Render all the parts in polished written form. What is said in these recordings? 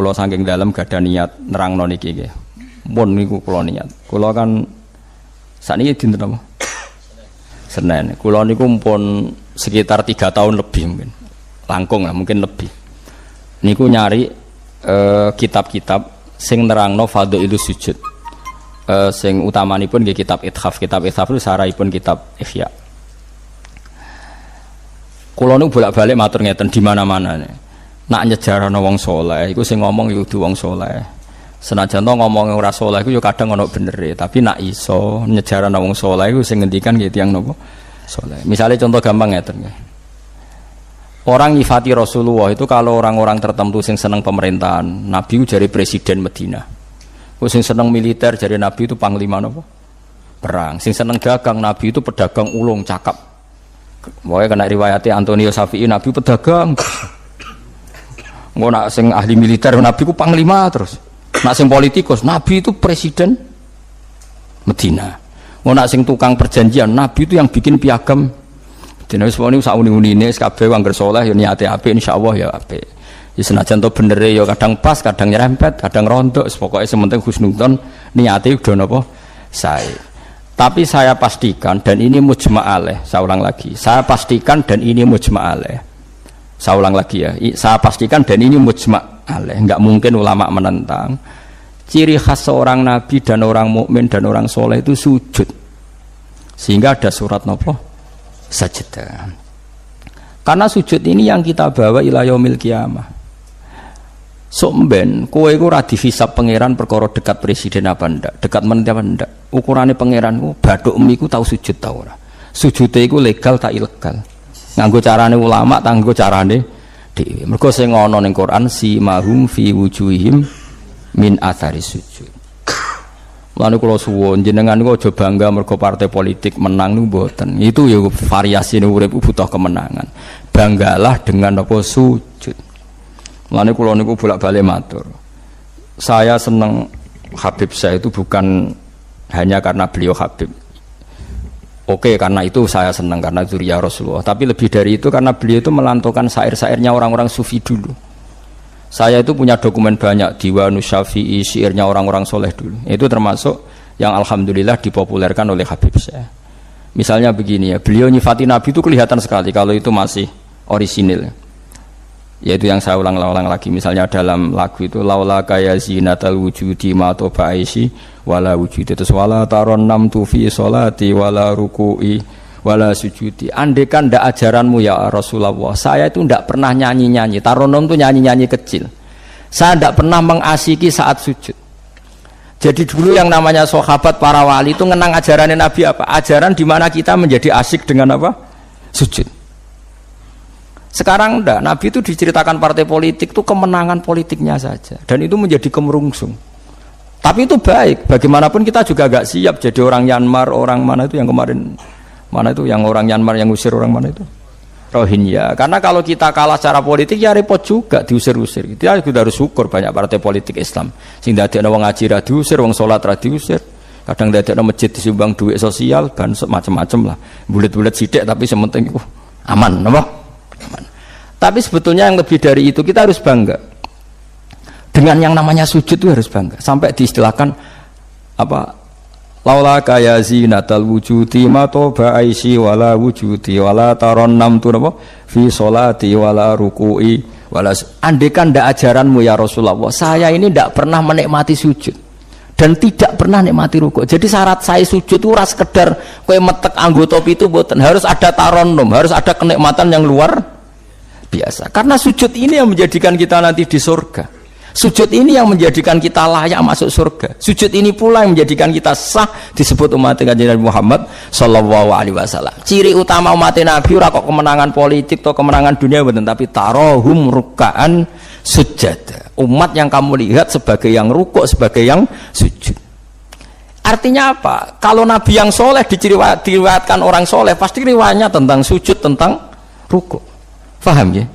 kula saking dalem gadah niat nerangno niki nggih. Mun niku kula niat. Kula kan sakniki dinten apa? Senin. Kula niku pun sekitar 3 tahun lebih mungkin. Langkung lah mungkin lebih. Niku nyari kitab-kitab sing nerangno fadhailus sujud. Sing utamanipun nggih kitab Ithaf. Kitab Ithaf itu sarahipun kitab Ihya. Kula niku bolak-balik matur ngeten di mana-mana. Nak nyejarano wong saleh iku sing ngomong ya kudu wong saleh. Senajan to ngomong ora saleh iku ya kadang ana benere, tapi nak iso nyejarano wong saleh iku sing ngendikan nggih tiyang napa saleh. Misale contoh gampang ngeten nggih. Orang nyifati Rasulullah itu kalau orang-orang tertentu sing seneng pemerintahan, Nabi itu jari presiden Medina. Sing seneng militer jari Nabi itu panglima napa? Perang. Sing seneng dagang Nabi itu pedagang ulung cakap. Pokoknya kena riwayatnya Antonio Safi'i Nabi pedagang. Engko nak sing ahli militer Nabi ku panglima terus. Nak sing politikus Nabi itu presiden Medina. Engko nak sing tukang perjanjian Nabi itu yang bikin piagam. Dene wis woni sak uni-unine kabeh wong saleh ya niate apik insyaallah ya apik. Ya senajan to benere ya kadang pas, kadang nyerempet, kadang rontok, pokoke sementing husnudzon niate udah napa sae. Tapi saya pastikan dan ini mujma' alaih, saya ulang lagi. Saya pastikan dan ini mujma' alaih. Saya ulang lagi ya. Saya pastikan dan ini mujma' alaih. Enggak mungkin ulama menentang. Ciri khas seorang nabi dan orang mukmin dan orang soleh itu sujud. Sehingga ada surat napa? Sajdah. Karena sujud ini yang kita bawa ila yaumil qiyamah. Somben kowe iku ora dihisab pangeran perkara dekat presiden apa ndak, dekat menteri apa ndak. Ukurane pangeran ku bathukmu iku tau sujud ta ora. Sujude iku legal tak ilegal. Nganggo carane ulama, nganggo carane dhewe. Mergo sing ana ning Quran si mahum fi wujuhihim min athari sujud. Lan kula suwun jenengan niku aja bangga mergo partai politik menang niku mboten. Itu ya variasi urip butuh kemenangan. Banggalah dengan apa sujud. Lan kula niku bolak-balik matur. Saya seneng Habib saya itu bukan hanya karena beliau Habib. Oke, karena itu saya senang karena dzurriyyah Rasulullah. Tapi lebih dari itu karena beliau itu melantungkan syair-syairnya orang-orang sufi dulu. Saya itu punya dokumen banyak Diwanus Syafi'i, syairnya orang-orang soleh dulu. Itu termasuk yang alhamdulillah dipopulerkan oleh Habib saya. Misalnya begini ya, beliau nyifati Nabi itu kelihatan sekali kalau itu masih orisinil. Yaitu yang saya ulang-ulang lagi. Misalnya dalam lagu itu laula kaya zinatal wujudi ma toba aisi wala wujudi terus wala taron nam tu fi sholati wala ruku'i wala sujudi. Andekan ndak ajaranmu ya Rasulullah, saya itu ndak pernah nyanyi-nyanyi. Taronom itu nyanyi-nyanyi kecil. Saya ndak pernah mengasiki saat sujud. Jadi dulu yang namanya sahabat para wali itu ngenang ajarannya Nabi apa? Ajaran di mana kita menjadi asyik dengan apa? Sujud. Sekarang enggak, Nabi itu diceritakan partai politik itu kemenangan politiknya saja dan itu menjadi kemerungsung. Tapi itu baik, bagaimanapun kita juga agak siap jadi orang Myanmar, orang mana itu yang kemarin mana itu yang orang Myanmar yang usir orang mana itu Rohingya. Karena kalau kita kalah secara politik ya repot juga diusir-usir. Kita harus syukur banyak partai politik Islam. Sing dadekno wong ngaji ra diusir, wong salat ra diusir. Kadang dadekno masjid disumbang duit sosial dan macam-macam lah. Bulet-bulet sithik tapi sementing aman, napa? Tapi sebetulnya yang lebih dari itu kita harus bangga dengan yang namanya sujud itu harus bangga sampai diistilahkan apa laula kaya zinatal wujudi ma toba aisi wala wujudi wala taronnam tu apa fi sholati wala ruku'i wala andekan ndak ajaranmu ya Rasulullah saya ini ndak pernah menikmati sujud dan tidak pernah nikmati ruku. Jadi syarat saya sujud itu ora sekedar kowe metek anggota itu mboten, harus ada taronnum, harus ada kenikmatan yang luar biasa. Karena sujud ini yang menjadikan kita nanti di surga. Sujud ini yang menjadikan kita layak masuk surga. Sujud ini pula yang menjadikan kita sah disebut umat Nabi Muhammad sallallahu alaihi wasallam. Ciri utama umat Nabi ora kok kemenangan politik atau kemenangan dunia mboten, tapi tarohum ruk'an sujud. Umat yang kamu lihat sebagai yang rukuk, sebagai yang sujud. Artinya apa? Kalau Nabi yang soleh diriwayatkan orang soleh, pasti riwayatnya tentang sujud, tentang rukuk. Paham ya?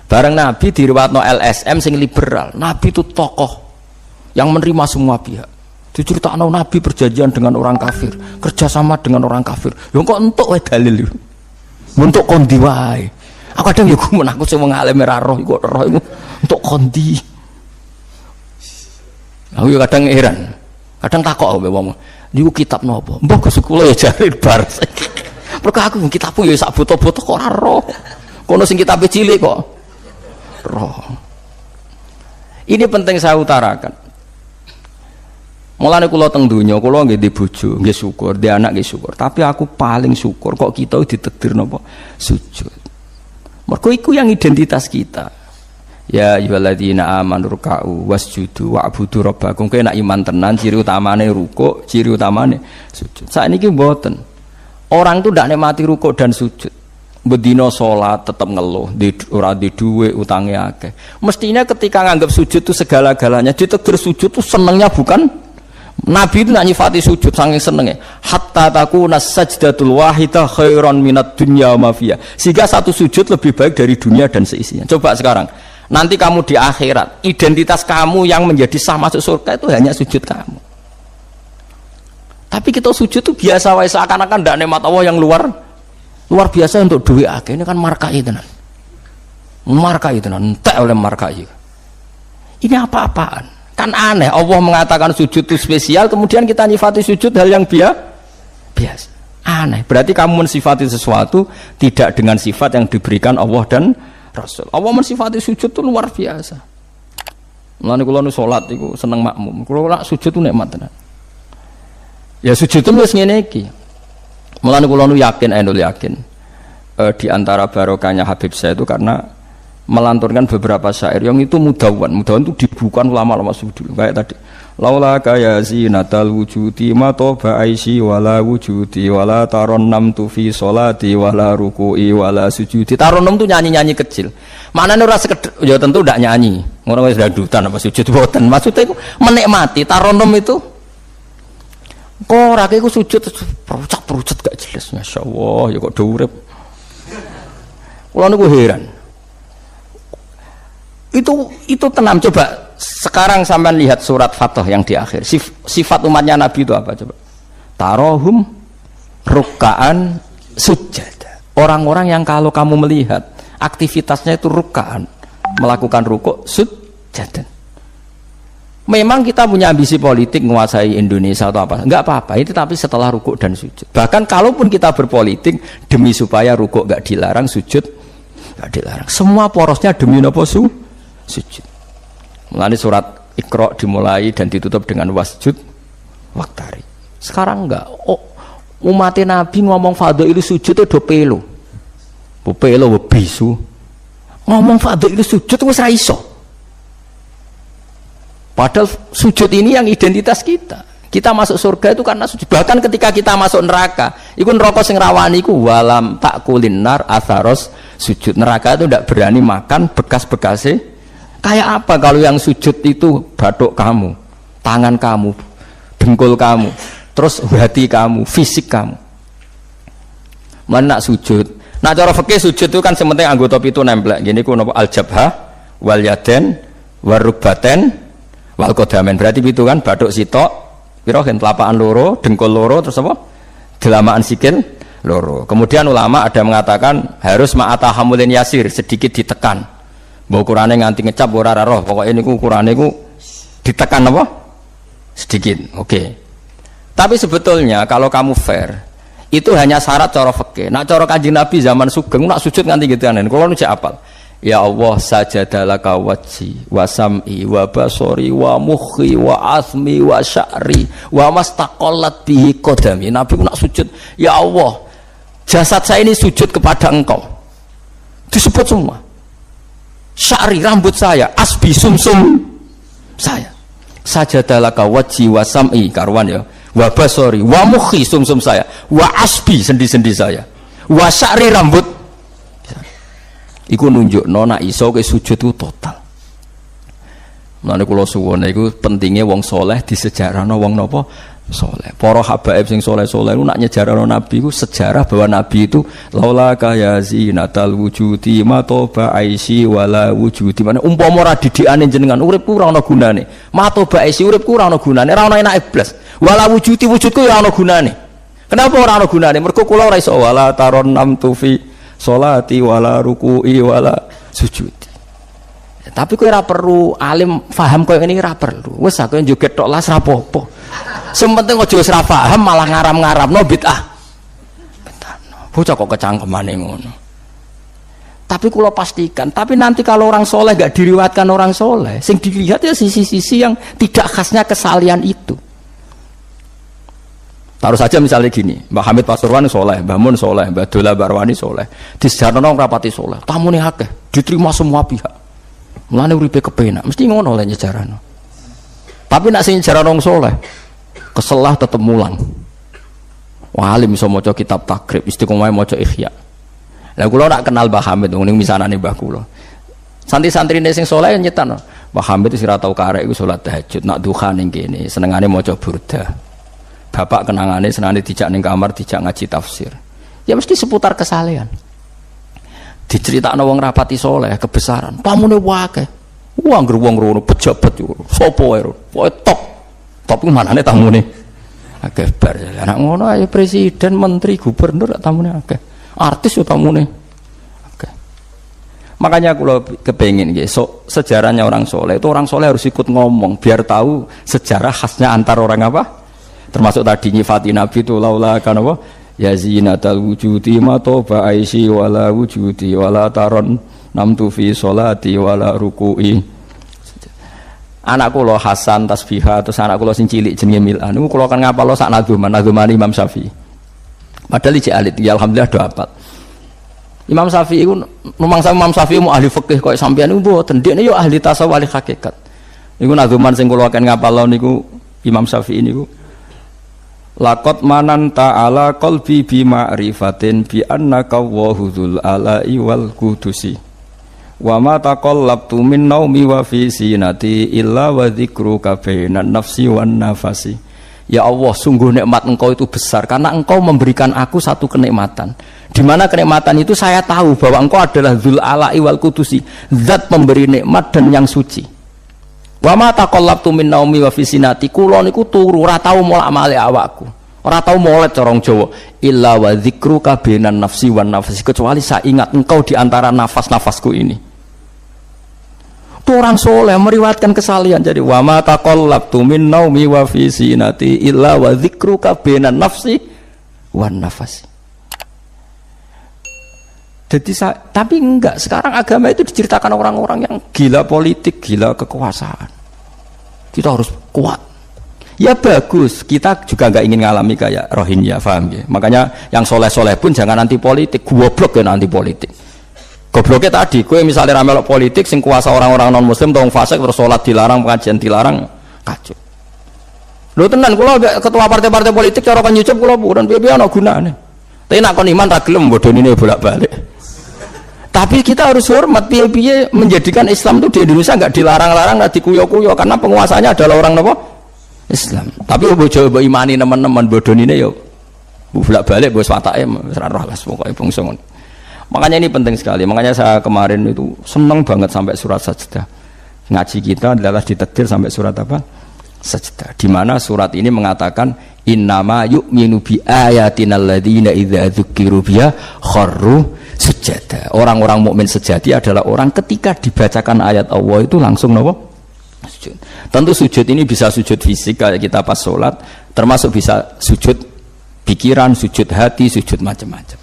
Bareng Nabi diriwayatno LSM sing liberal. Nabi itu tokoh yang menerima semua pihak. Diceritakan Nabi perjanjian dengan orang kafir, kerjasama dengan orang kafir. Yo kok entuk wae dalil. Untuk kondi wae. Aku kadang yo gumun aku sing wong alim ora roh iku roh iku untuk kondi. Aku yo kadang heran. Kadang takok aku wong. Niku kitab napa? Mbah Gus kula ya jare bar. Mergo aku kitabku ya sak foto-foto kok ora roh. Kono sing kitabe cilik kok roh. Ini penting saya utarakan. Mulane kula teng donya, kula nggih di bojo, nggih syukur, di anak nggih syukur. Tapi aku paling syukur kok kita ditakdir napa? Sujud. Mergo iku yang identitas kita. Ya ayyuhalladzina amanu ruk'u wasjudu wa'budu rabbakum. Kowe nek iman tenan ciri utamane rukuk, ciri utamane sujud. Saiki mboten. Orang itu ndak nikmati rukuk dan sujud. Bedino sholat tetap ngeluh, ora di duwe utange akeh. Mestinya ketika nganggap sujud itu segala-galanya, ditakdir sujud itu senengnya bukan Nabi itu nak nyifati sujud saking senenge. Hatta takuna sajdatul wahidah khairan minad dunya wa ma fiha. Sehingga satu sujud lebih baik dari dunia dan seisinya. Coba sekarang, nanti kamu di akhirat, identitas kamu yang menjadi sah masuk surga itu hanya sujud kamu. Tapi kita sujud itu biasa wae seakan-akan ndak nikmat Allah yang luar biasa untuk duit akeh. Ini kan markai tenan. Markai tenan, entek oleh markai. Ini apa-apaan? Kan aneh, Allah mengatakan sujud itu spesial, kemudian kita nyifati sujud hal yang biasa. Aneh, berarti kamu mensifati sesuatu tidak dengan sifat yang diberikan Allah dan Rasul. Allah mensifati sujud itu luar biasa. Mulane kula nu salat iku seneng makmum. Kula nak sujud itu nikmat tenan. Ya sujud itu wis ngene iki. Mulane kula nu yakin di antara barokahnya Habib saya itu karena melanturkan beberapa syair yang itu mudawan itu dibukukan ulama-ulama sufi dulu kayak tadi laula kaya zinatal wujudi ma toba aisi wala wujudi wala taronnam tu fi sholati wala ruku'i wala sujudi. Taronnam itu nyanyi-nyanyi kecil, maknanya ora sekedar ya tentu ndak nyanyi ngono wis dangdutan apa sujud boten, maksudnya itu menikmati. Taronnam itu kok ora iku sujud perucat gak jelas, masyaallah ya kok do urip. Kula niku heran. Itu tenang. Coba sekarang sampean lihat surat Fathah yang di akhir. Sifat umatnya Nabi itu apa coba? Tarohum rukkaan sujud. Orang-orang yang kalau kamu melihat aktivitasnya itu rukkaan, melakukan rukuk sujud. Memang kita punya ambisi politik menguasai Indonesia atau apa? Enggak apa-apa. Itu tapi setelah rukuk dan sujud. Bahkan kalaupun kita berpolitik demi supaya rukuk enggak dilarang, sujud enggak dilarang. Semua porosnya demi napa sujud. Mulane surat Iqra dimulai dan ditutup dengan wasjud waktari. Sekarang enggak. Umat Nabi ngomong fadhil sujud itu do pelo. Pelo bisu. Ngomong fadhil sujud wis ra iso. Padahal sujud ini yang identitas kita. Kita masuk surga itu karena sujud. Bahkan ketika kita masuk neraka, iku neraka sing rawani iku walam takulin nar atharos sujud. Neraka itu tidak berani makan bekas-bekasnya. Kayak apa kalau yang sujud itu batuk kamu, tangan kamu, dengkul kamu, terus hati kamu, fisik kamu. Mana nak sujud? Nah cara fikih sujud itu kan sementing anggota itu nempel. Gini ku napa al-jabhah wal yaden warukbaten wal qadamen. Berarti itu kan batuk sitok, pira gen telapakan loro, dengkul loro, terus apa? Delamaan sikil loro. Kemudian ulama ada mengatakan harus ma'atahamulin yasir, sedikit ditekan. Mbok ukurane nganti ngecap ora roh, pokoke niku ukurane ku ditekan apa? Sedikit. Oke. Tapi sebetulnya kalau kamu fair, itu hanya syarat cara fikih. Nak cara Kanjeng Nabi zaman sugeng nak sujud nganti gituanen. Kulo nu cek apal. Ya Allah sajadalaka wajhi wa sam'i wa basori wa mukhi wa asmi wa sya'ri wa mastaqallat bihi qadami. Nabi ku nak sujud, ya Allah, jasad saya ini sujud kepada Engkau. Disebut semua. Sya'ri rambut saya, asbi sumsum saya. Sajadalaka wajhi wa sam'i karwan ya. Wa basori wa mukhi sumsum saya, wa asbi sendi-sendi saya. Wa sya'ri rambut. Iku nunjukno nek iso ke sujud itu total. Mulane kula suwun iku pentingnya wong soleh disejarahno wong napa soleh. Para habaib sing soleh-soleh ku nak nyejarahno Nabi ku sejarah bahwa Nabi itu laula kaya zinatal wujudi ma toba aisi wala wujudi. Mane umpama ora didikane jenengan uripku ora ana gunane. Ma toba aisi uripku ora ana gunane, ora ana enake blas. Wala wujudi wujudku ya ana gunane. Kenapa ora ana gunane? Mergo kula ora iso wala taron nam tufi sholati wala ruku'i wala sujudi. Tapi kowe ora perlu alim paham koyo ngene ora perlu. Wis aku joget tok las ra apa-apa. Sing penting aja wis ra paham malah ngaram-ngaramno bid'ah. Betano. Bocah kok kecangkemane ngono. Tapi kula pastikan, tapi nanti kalau orang soleh gak diriwayatkan orang soleh, sing dilihat ya sisi-sisi yang tidak khasnya kesalian itu. Taruh saja misalnya gini, Mbah Hamid Pasuruan soleh, Mbah Mun soleh, Mbah Dola Barwani soleh, di sejarah rapati soleh, tamune akeh, diterima semua pihak. Mulane uripe kepenak, mesti ngono oleh nyejarano. Tapi nak sing nyejarano soleh, keselah tetep mulang. Wah, alim iso maca kitab takrib, istiqomah maca Ihya. Lah kula nak kenal Mbah Hamid ning misanane Mbah kula. Santri-santrine sing saleh nyetan. Mbah Hamid wis ora tau karek iku salat tahajud, nak duha ning kene, senengane maca burda. Bapak kenangane senengane dijak ning kamar, dijak ngaji tafsir. Ya mesti seputar kesalehan. Diceritakno wong rapati saleh kebesaran, pamune akeh. Wong ngger wong rono pejabat yo. Sopo wae ro. Pokoke top. Top ku manane tamune. Akeh bar. Lah ngono ae presiden, menteri, gubernur tamune akeh. Artis utamune. Oke. Makanya kalau kepengin sejarahnya orang soleh itu orang soleh harus ikut ngomong biar tahu sejarah khasnya antar orang apa. Termasuk tadi nyifati Nabi itu laula kan apa? Ya zinatal wujudi ma toba aisi wala wujudi wala taron namtu fi sholati wala ruku'i. Anak kula Hasan tasbihah terus anak kula sing cilik jenenge Milan niku kula kan ngapalo sak nadzuman Imam Syafi'i. Padahal ijek alit, ya alhamdulillah do apal. Imam Syafi'i iku numangsa Imam Syafi'i mu ahli fikih kok sampeyan niku mboten, ndekne yo ahli tasawuf ahli hakikat. Niku nadzuman sing kula akan ngapal niku Imam Syafi'i niku. Laqad mananta ala qalbi bi ma'rifatin bi annaka wahudul ala'i wal qudusi. Wa ma taqallabtu min naumi wa fi sinati illa wa dzikruka bainan nafsi wan nafasi. Ya Allah, sungguh nikmat engkau itu besar karena engkau memberikan aku satu kenikmatan. Di mana kenikmatan itu saya tahu bahwa engkau adalah Dzul Ala'i wal Qudusi, zat pemberi nikmat dan yang suci. Wa ma taqallabtu min naumi wa fi sinati, kula niku turu ora tau molak-malik awakku. Ora tau molek corong Jawa. Illa wa dzikruka bainan nafsi wan nafsi, kecuali saya ingat engkau di antara nafas-nafasku ini. Itu orang soleh meriwayatkan kesalian. Jadi wa ma taqallabtu min naumi wa fi sinati illa wa dzikruka bainan nafsi wan nafasi. Jadi tapi enggak, sekarang agama itu diceritakan orang-orang yang gila politik, gila kekuasaan. Kita harus kuat. Ya bagus, kita juga enggak ingin ngalami kayak Rohingya, paham ya? Makanya yang soleh-soleh pun jangan anti politik, goblok ya anti politik. Gobloknya tadi, kowe misalnya ramelok politik sing kuasa orang-orang non muslim tong fasik terus salat dilarang, pengajian dilarang, kacau. Lho tenan kula ketua partai-partai politik cara kan nyucup kula bukan piye-piye ana gunane. Tapi nek kon iman ra gelem bodonine bolak-balik. Tapi kita harus hormat piye-piye menjadikan Islam itu di Indonesia enggak dilarang-larang, enggak dikuyo-kuyo karena penguasanya adalah orang napa? Islam. Tapi bojo mbok imani teman-teman bodonine yo bolak-balik bos watake wis ra roh las pokoke bangsa ngono. Makanya ini penting sekali. Makanya saya kemarin itu senang banget sampai surat Sajdah. Ngaji kita adalah ditetir sampai surat apa? Sajdah. Di mana surat ini mengatakan innama yu'minu bi ayatina alladziina idza dzukiru biha kharru sujada. Orang-orang mukmin sejati adalah orang ketika dibacakan ayat Allah itu langsung napa? Sujud. Tentu sujud ini bisa sujud fisik kayak kita pas sholat, termasuk bisa sujud pikiran, sujud hati, sujud macam-macam.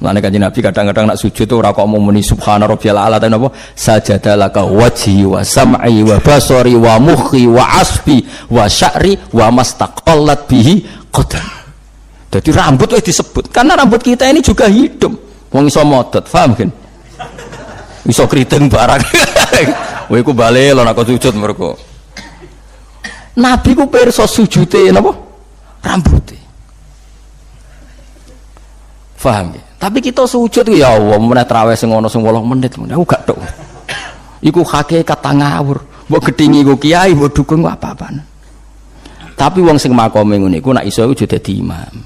Mulane kanjeng Nabi kadang-kadang nak sujud itu ora kok muni subhana rabbiyal a'la tapi napa sajadalaka wajhi wa sam'i wa basari wa mukhi wa asbi wa sya'ri wa mastaqallat bihi qadam. Jadi rambut wis disebut karena rambut kita ini juga hidup. Wong iso modot, paham kan? Iso kriting barang. Kowe iku bali lho nek sujud mergo. Nabi ku pirsa sujude napa? Rambuté. Paham ya? Tapi kita sujud ya Allah, meneh traweh sing ana sing 8 menit, aku gak tok. Iku hakikat ngawur. Mbok gedhingi ku kiai, mbok dukun apa-apaan. Tapi wong sing makome ngene iku nek iso iku dadi imam.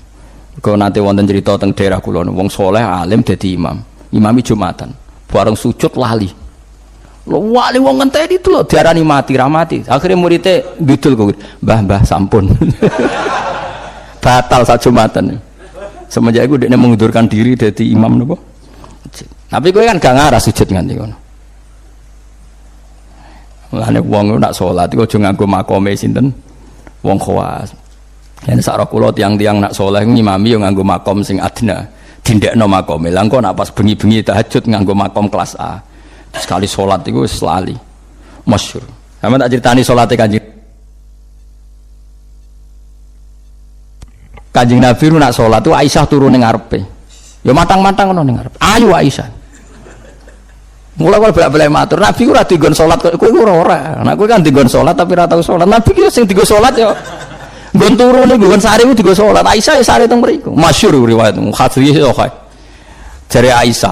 Kok nate wonten cerita teng daerah kula wong saleh alim dadi imam. Imami Jumatan. Bareng sujud lali. Lho wali wong ngenteni itu lho diarani mati ra mati. Akhire muridé ngidul kok. Mbah sampun. Batal sak Jumatan. Semenjak itu dia mengundurkan diri dari imam nopo. Tapi kowe kan gak ngarah sujud nganti ngono. Mulane wong nak salat iku aja nganggo makome sinten wong khawas. Yen sak kula tiang-tiang nak saleh ngimami yo nganggo makom sing adna. Dindekno makome. Lah engko nak pas bengi-bengi tahajud nganggo makom kelas A. Sekali salat iku wis lali. Masyhur. Sampe tak critani salate Kanjeng Nabi nak salat itu Aisyah turun ning ngarepe. Ya matang-matang ngono ning ngarepe. Ayo Aisyah. Mula kalau bolak-balik matur, Nabi ora digon salat kowe ora. Nek kowe kan digon salat tapi ora tau salat. Nabi ki sing digo salat ya nggon turu ning nggon sare ku digo salat. Aisyah ya sare teng mriku. Masyhur riwayat Khadri yo kae. Jare Aisyah,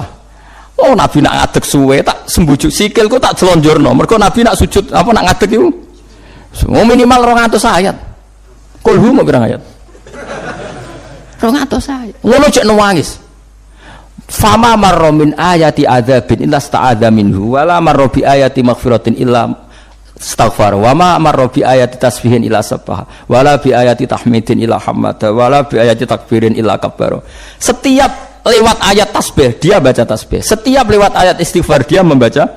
oh Nabi nak ngadeg suwe tak sembujuk sikilku tak jelonjorno. Mergo Nabi nak sujud apa nak ngadeg iku minimal 200 ayat. Kulhu mau pirang ayat? 200 ayat. Ngono cek nangis. Fama marra min ayati adzabin illa sta'adza minhu wala marra bi ayati maghfiratin illa istaghfar wa ma marra bi ayati tasbihin illa sabbaha wala bi ayati tahmidin illa hamada wala bi ayati takbirin illa kabbara. Setiap lewat ayat tasbih dia baca tasbih, setiap lewat ayat istighfar dia membaca.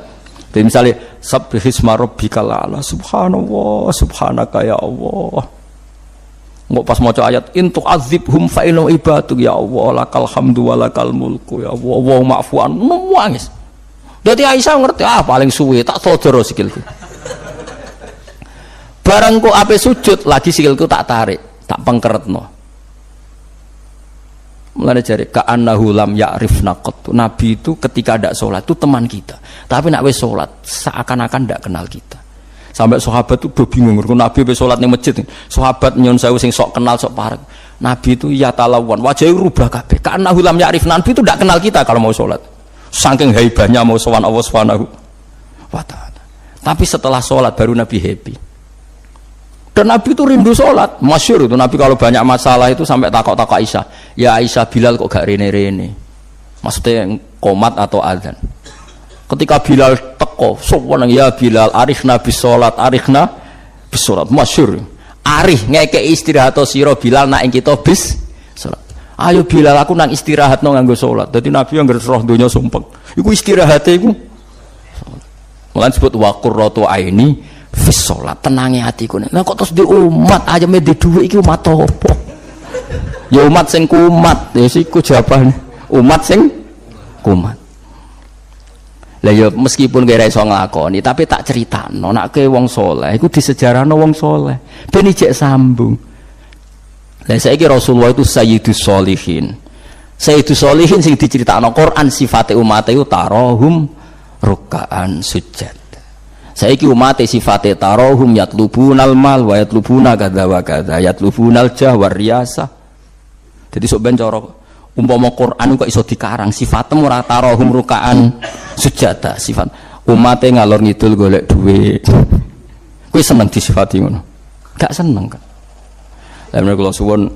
Jadi misalnya sabbihisma rabbikal a'la, subhanallah subhanaka ya Allah. Nggak pas maca ayat intu azibhum fa innahu ibaduk ya Allah lakal hamdu wa lakal mulku ya Allah wa ma'fuan nangis. Dadi Aisyah ngerti paling suwe tak sodoro sikilku. Barang kok ape sujud lagi sikilku tak tarik, tak pengkeretno. Mulane jare ka'annahu lam ya'rifna qat. Nabi itu ketika ndak salat itu teman kita. Tapi nek wis salat seakan-akan ndak kenal kita. Sampai sahabat itu udah bingung, Nabi be salat ning masjid. Sahabat nyon sewu sing sok kenal sok parek. Nabi itu ya talawan, wajahnya rubah kabeh. Karena hulam ya'rif, Nabi itu tidak kenal kita kalau mau salat. Saking haibahnya mau sowan Allah Subhanahu wa taala. Tapi setelah salat baru Nabi happy. Dan Nabi itu rindu salat. Masyhur itu Nabi kalau banyak masalah itu sampai takok-takok Aisyah. Ya Aisyah, Bilal kok gak rene-rene. Maksudnya qomat atau adzan. Ketika Bilal teko, sopan ya Bilal, arifna bis salat, arifna bis salat. Masyhur. Arif ngekek istirahat sira Bilal nak ing kita bis salat. Ayo Bilal aku nang istirahat no nganggo salat. Dadi Nabi yang roh donya sumpek. Iku istirahate iku. Mulan disebut wa qurratu aini fis salat. Tenange atiku. Lah kok terus di umat ayame di dhuwit iki umat apa? Ya umat sing kumat. Ya siku jawabane. Umat sing kumat. Lah ya meskipun kira iso nglakoni tapi tak critakno nek wong saleh iku disejarahno wong saleh ben ijek sambung. Lah saiki Rasulullah itu sayyidus sholihin. Sayyidus sholihin sing diceritakno Quran sifate umat iku tarahum ruk'an sujud. Saiki umat sifate tarahum yatlubunal mal wa yatlubuna kadza wa kadza yatlubunal jah war riyasah. Jadi sok ben cara umpama Quran kok iso dikarang sifatem ora tarahum rukaan sujada sifat umate ngalor ngidul golek duit kuwi seneng disifati ngono gak seneng kan. Lah menawa kula suwun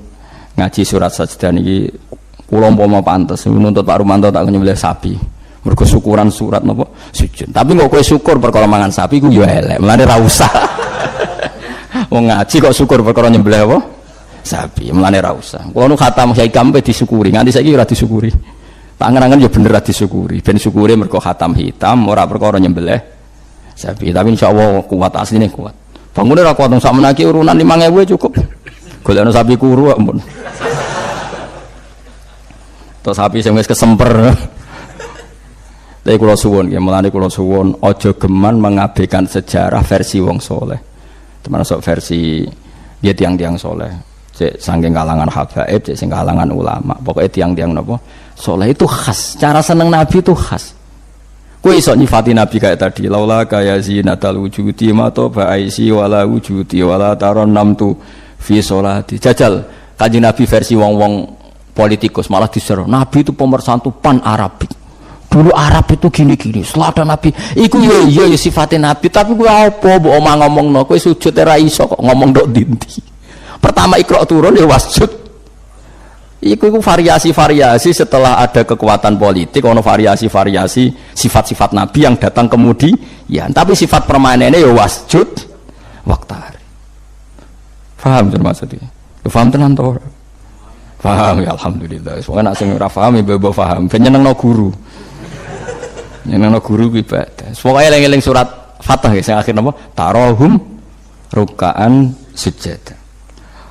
ngaji surat sajdah niki kula umpama pantes nuntut Pak Rumanto tak nyembelih sapi mergo syukuran surat napa sujud tapi kok kowe syukur perkara mangan sapi ku yo elek mulane ra usah wong ngaji kok syukur perkara nyembelih apa sapi, mulane ra usah. Kulo nu khatam hikam pe disyukuri, nganti saiki ora disyukuri. Tak angen-angen ya bener ra disyukuri. Ben syukure mergo khatam hitam ora perkara nyembelih sapi. Tapi insyaallah kuat asline kuat. Bangune ra kuat sak menaki urunan 5.000 cukup. Golekno sapi kuru ampun. Terus sapi sing wis kesemper. Tapi kula suwun nggih, mulane kula suwun aja geman mengabaikan sejarah versi wong saleh. Termasuk versi ya tiang-tiang saleh. Cek saking kalangan habaib, cek sing kalangan ulama. Pokoknya tiang-tiang napa saleh itu khas. Cara seneng Nabi itu khas. Kowe iso nyifati Nabi kayak tadi, laula kaya zinatal wujudi ma to ba'isi wala wujudi wala tarannamtu fi sholati. Jajal Kanjeng Nabi versi wong-wong politikus malah diseru. Nabi itu pemersatu pan Arabik. Dulu Arab itu gini-gini. Setelah Nabi, iku ya sifatnya Nabi. Tapi gue apa? Mbok omah ngomongno, kowe sujud ora iso kok ngomong ndok dinti. Pertama Iqra turun ya wasjud. Iku variasi-variasi setelah ada kekuatan politik, ono variasi-variasi sifat-sifat Nabi yang datang kemudian. Tapi sifat permanennya ya wasjud waktari. Paham maksudnya? Paham tenan to? Paham ya alhamdulillah. Soalnya nak sing ora paham ya mbok paham. Ben nyenengno guru. Nyenengno guru ku ibadah. Pokoke eling-eling surat Fatah ya, sing akhir napa? Tarohum rukaan sujud.